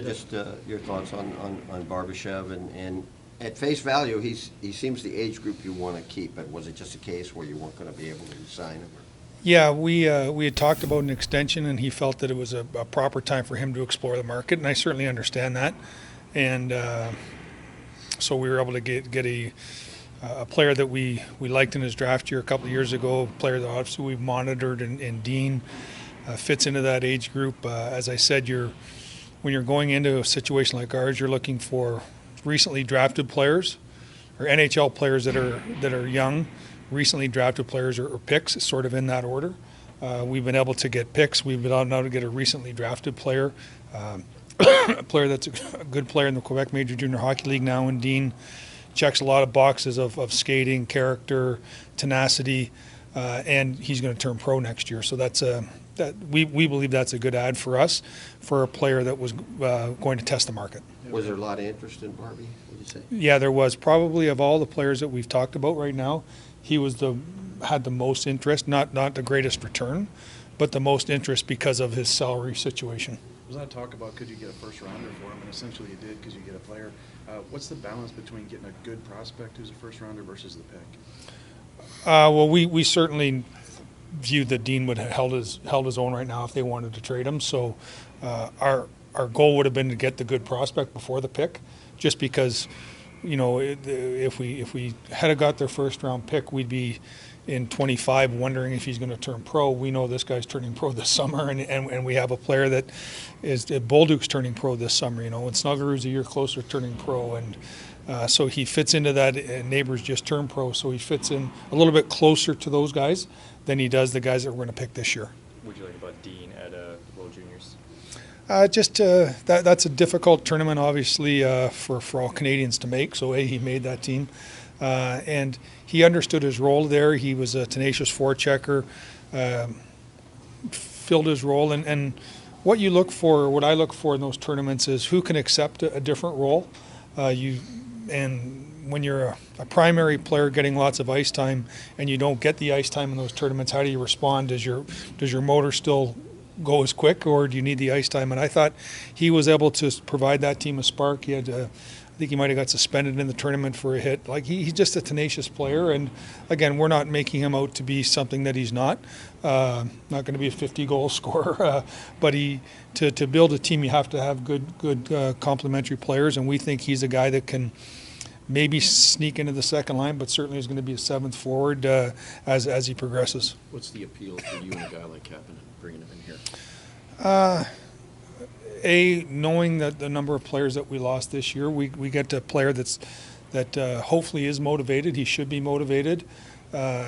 just your thoughts on Barbashev, and at face value, he seems the age group you want to keep, but was it just a case where you weren't going to be able to sign him? Yeah, we had talked about an extension, and he felt that it was a proper time for him to explore the market, and I certainly understand that. And so we were able to get a player that we liked in his draft year a couple of years ago, a player that obviously we've monitored, and Dean fits into that age group. As I said, when you're going into a situation like ours, you're looking for recently drafted players or NHL players that are young, recently drafted players or picks, sort of in that order. We've been able to get picks. We've been able to get a recently drafted player, a player that's a good player in the Quebec Major Junior Hockey League now, and Dean checks a lot of boxes of skating, character, tenacity, and he's going to turn pro next year. So we believe that's a good ad for us, for a player that was going to test the market. Was there a lot of interest in Barbie, would you say? Yeah, there was. Probably of all the players that we've talked about right now, he had the most interest, not the greatest return, but the most interest because of his salary situation. Was that talk about could you get a first rounder for him, and essentially you did because you get a player. What's the balance between getting a good prospect who's a first rounder versus the pick? Well, we certainly viewed that Dean would have held his own right now if they wanted to trade him. So our goal would have been to get the good prospect before the pick, just because, if we had got their first round pick, we'd be in 25 wondering if he's going to turn pro. We know this guy's turning pro this summer, and we have a player that is Bolduc's turning pro this summer, and Snuggerud's a year closer turning pro, and so he fits into that. Neighbors just turned pro, so he fits in a little bit closer to those guys than he does the guys that we're going to pick this year. What would you like about Dean at World Juniors? That's a difficult tournament, obviously, for all Canadians to make. So he made that team, and he understood his role there. He was a tenacious forechecker, filled his role, and what you look for, what I look for in those tournaments is who can accept a different role. And when you're a primary player getting lots of ice time and you don't get the ice time in those tournaments, how do you respond? Does your motor still go as quick, or do you need the ice time? And I thought he was able to provide that team a spark. He had, I think he might have got suspended in the tournament for a hit. Like he's just a tenacious player, and again, we're not making him out to be something that he's not. Not going to be a 50-goal scorer, but to build a team, you have to have good complementary players, and we think he's a guy that can maybe sneak into the second line, but certainly is going to be a seventh forward as he progresses. What's the appeal for you and a guy like Kapanen, bringing him in here? Knowing that the number of players that we lost this year, we get a player that hopefully is motivated. He should be motivated.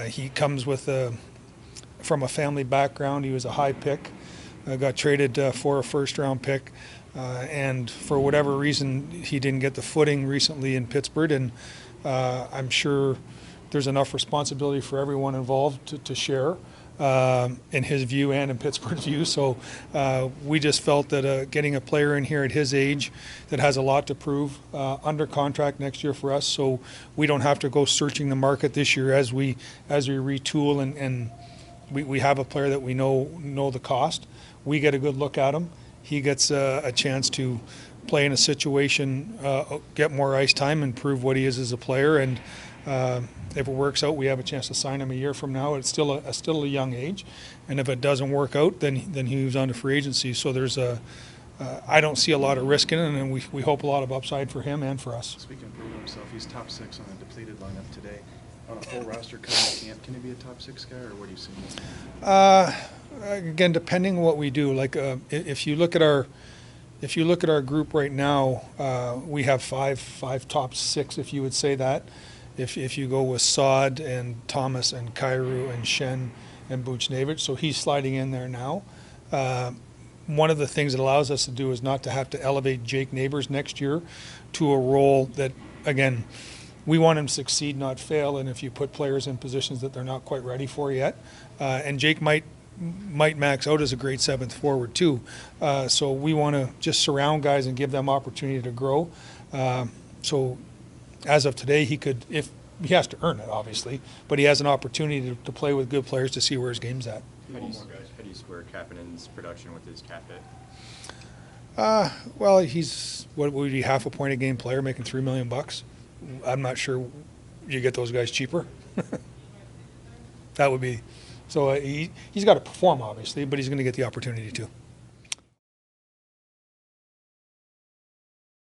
He comes from a family background. He was a high pick, got traded for a first-round pick. And for whatever reason, he didn't get the footing recently in Pittsburgh, and I'm sure there's enough responsibility for everyone involved to share in his view and in Pittsburgh's view. So we just felt that getting a player in here at his age that has a lot to prove, under contract next year for us, so we don't have to go searching the market this year as we retool, and we have a player that we know the cost. We get a good look at him. He gets a chance to play in a situation, get more ice time, and prove what he is as a player. And if it works out, we have a chance to sign him a year from now. It's still a young age, and if it doesn't work out, then he moves on to free agency. So there's I don't see a lot of risk in it, and we hope a lot of upside for him and for us. Speaking of proving himself, he's top 6 on a depleted lineup today. On a full roster coming camp, can he be a top 6 guy, or what do you see? Again, depending on what we do, like if you look at our group right now, we have five top 6, if you would say that. If you go with Saad and Thomas and Kyrou and Shen and Buchnevich, so he's sliding in there now. One of the things it allows us to do is not to have to elevate Jake Neighbors next year to a role that, again, we want him to succeed, not fail. And if you put players in positions that they're not quite ready for yet, and Jake might max out as a great 7th forward too. So we want to just surround guys and give them opportunity to grow. So as of today, he could, if he has to earn it, obviously, but he has an opportunity to play with good players to see where his game's at. How do you square Kapanen's production with his cap hit? Well, he's what would be half a point a game player making $3 million. I'm not sure you get those guys cheaper. That would be so. He's got to perform obviously, but he's going to get the opportunity to.